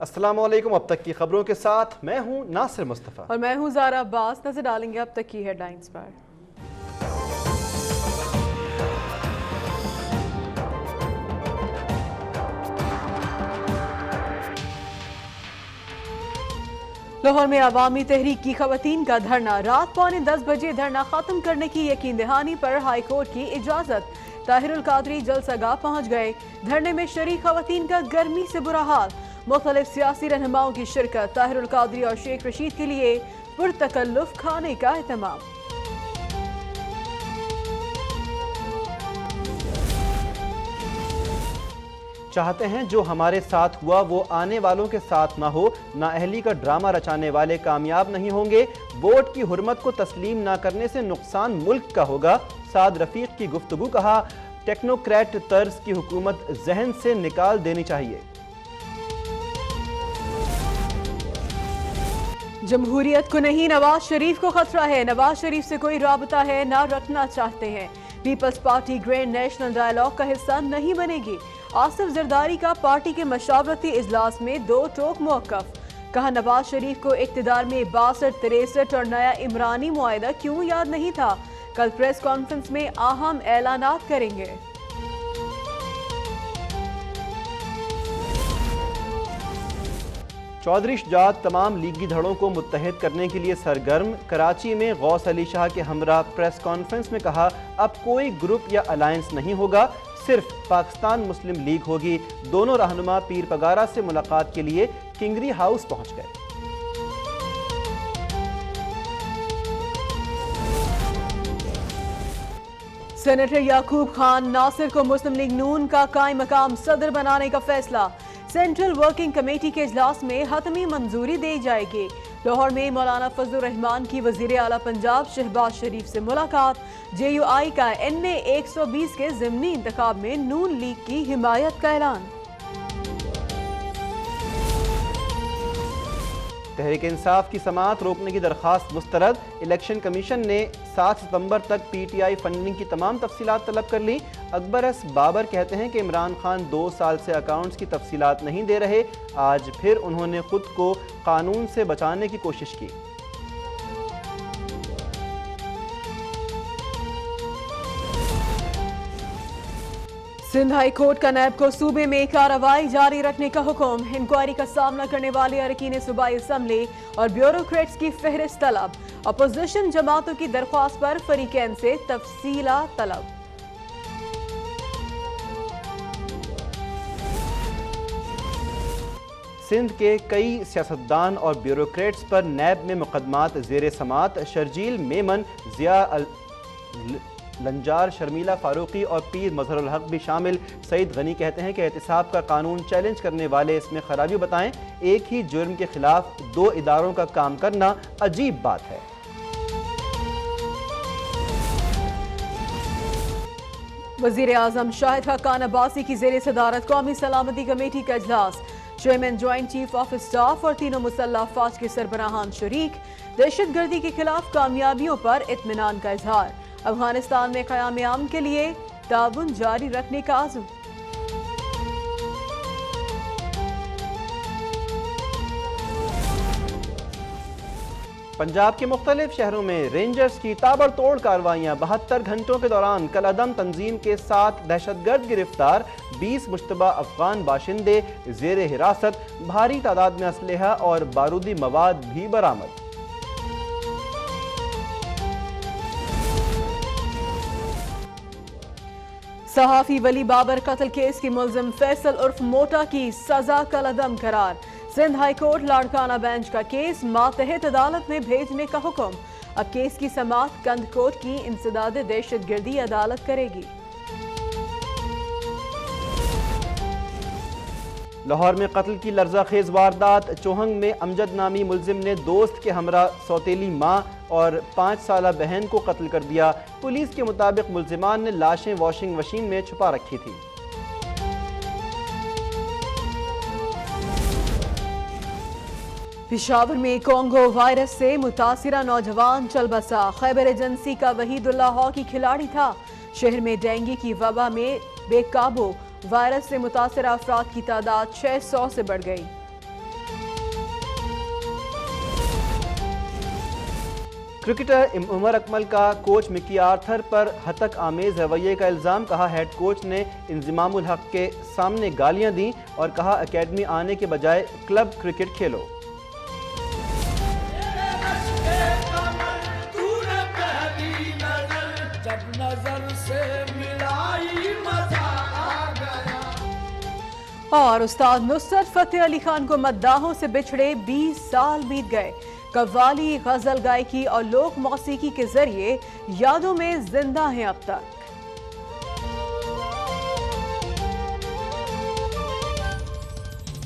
अस्सलाम वालेकुम। अब तक की खबरों के साथ मैं हूं नासिर मुस्तफ़ा और मैं हूं ज़ारा अब्बास। नजर डालेंगे अब तक की हेडलाइंस पर। लाहौर में अवामी तहरीक की खवातीन का धरना। रात 9:45 बजे धरना खत्म करने की यकीन दहानी पर हाई कोर्ट की इजाजत। ताहिरुल कादरी जलसागाह पहुंच गए। धरने में शरीक खवातीन का गर्मी से बुरा हाल। मुख्तलिफ सियासी रहनुमाओं की शिरकत। ताहिरुल कादरी और शेख रशीद के लिए पुरतकल्लुफ खाने का एहतमाम। चाहते हैं जो हमारे साथ हुआ वो आने वालों के साथ ना हो। नाअहली का ड्रामा रचाने वाले कामयाब नहीं होंगे। वोट की हुर्मत को तस्लीम ना करने से नुकसान मुल्क का होगा। साद रफीक की गुफ्तगू। कहा टेक्नोक्रेट तर्ज की हुकूमत जहन से निकाल देनी चाहिए। जमहूरियत को नहीं, नवाज शरीफ को खतरा है। नवाज शरीफ से कोई राबता है ना रखना चाहते हैं। Peoples Party grand national dialogue का हिस्सा नहीं बनेगी। आसिफ जरदारी का पार्टी के मशावरती इजलास में 2 टोक मौक़िफ़। कहा नवाज शरीफ को इक़्तिदार में 62-63 और नया इमरानी मुआहिदा क्यों याद नहीं था। कल प्रेस कॉन्फ्रेंस में अहम ऐलानात करेंगे। चौधरी शुजात तमाम लीगी धड़ों को मुत्तहिद करने के लिए सरगर्म। कराची में गौस अली शाह के हमरा प्रेस कॉन्फ्रेंस में कहा अब कोई ग्रुप या अलायंस नहीं होगा, सिर्फ पाकिस्तान मुस्लिम लीग होगी। दोनों रहनुमा पीर पगारा से मुलाकात के लिए किंगरी हाउस पहुंच गए। सेनेटर याकूब खान नासिर को मुस्लिम लीग नून का कायम मकाम सदर बनाने का फैसला। सेंट्रल वर्किंग कमेटी के इजलास में हतमी मंजूरी दी जाएगी। लाहौर में मौलाना फजलुर रहमान की वजीर आला पंजाब शहबाज शरीफ से मुलाकात। JUI का NA 120 के ज़िमनी इंतखाब में नून लीग की हिमायत का ऐलान। तहरीक इंसाफ की समाअत रोकने की दरख्वास्त मुस्तरद। इलेक्शन कमीशन ने 7 सितंबर तक PTI फंडिंग की तमाम तफसीलात तलब कर ली। अकबर एस बाबर कहते हैं कि इमरान खान 2 साल से अकाउंट्स की तफसीलात नहीं दे रहे। आज फिर उन्होंने खुद को कानून से बचाने की कोशिश की। सिंध हाई कोर्ट का नैब को सूबे में कार्रवाई जारी रखने का हुक्म। इंक्वायरी का सामना करने वाले अरकीन सूबाई असम्बली और ब्यूरोक्रेट्स की फहरिस्त तलब। अपोजिशन जमातों की दरख्वास्त पर फरीकैन से तफसीला तलब। सिंध के कई सियासतदान और ब्यूरोक्रेट्स पर नैब में मुकदमात ज़ेर समात। शर्जील मेमन, जिया लंजार, शर्मिला फारूकी और पीर मजहरुल हक भी शामिल। सईद गनी कहते हैं कि एहतिसाब का कानून चैलेंज करने वाले इसमें खराबी बताएं। एक ही जुर्म के खिलाफ 2 इदारों का काम करना अजीब बात है। वज़ीर आज़म शाहिद हक्कान अब्बासी की ज़ेर सदारत कौमी सलामती कमेटी का इजलास। Chairman joint chief of staff और तीनों मुसल्लह अफवाज के सरबराहान शरीक। दहशत गर्दी के खिलाफ कामयाबियों पर इत्मीनान का इजहार। अफगानिस्तान में क़याम अमन के लिए ताउन जारी रखने का आज़म। पंजाब के मुख्तलिफ शहरों में रेंजर्स की ताबड़तोड़ कार्रवाइयाँ। 72 घंटों के दौरान कलअदम तंजीम के 7 दहशतगर्द गिरफ्तार। 20 मुश्तबा अफगान बाशिंदे ज़ेर हिरासत। भारी तादाद में असलहा और बारूदी मवाद भी बरामद। सहाफ़ी वली बाबर कत्ल केस की मुल्ज़िम फैसल उर्फ मोटा की सजा कलअदम करार। Sindh high court Larkana bench का केस मातहत अदालत में भेजने का हुक्म। अब केस की समाअत कंदकोट की इंसदाद दहशतगर्दी अदालत करेगी। लाहौर में कत्ल की लर्ज़ाखेज़ वारदात। चोहंग में अमजद नामी मुलजिम ने दोस्त के हमरा सौतेली माँ और 5 साला बहन को कत्ल कर दिया। पुलिस के मुताबिक मुलजिमान ने लाशें वॉशिंग मशीन में छुपा रखी थी। पेशावर में कोंगो वायरस से मुतासिरा नौजवान चल बसा। खैबर एजेंसी का वहीदुल्ला हॉकी खिलाड़ी था। शहर में डेंगू की वबा में बेकाबू। वायरस से मुतासिर अफराद की तादाद 600 से बढ़ गई। کرکٹر عمر اکمل کا کوچ مکی آرتھر پر ہتک آمیز رویے کا الزام، کہا ہیڈ کوچ نے انضمام الحق کے سامنے گالیاں دیں اور کہا اکیڈمی آنے کے بجائے کلب کرکٹ کھیلو۔ اور استاد نصرت فتح علی خان کو مداحوں سے بچھڑے 20 سال بیت گئے۔ قوالی، غزل گائکی اور لوک موسیقی کے ذریعے یادوں میں زندہ ہیں اب تک۔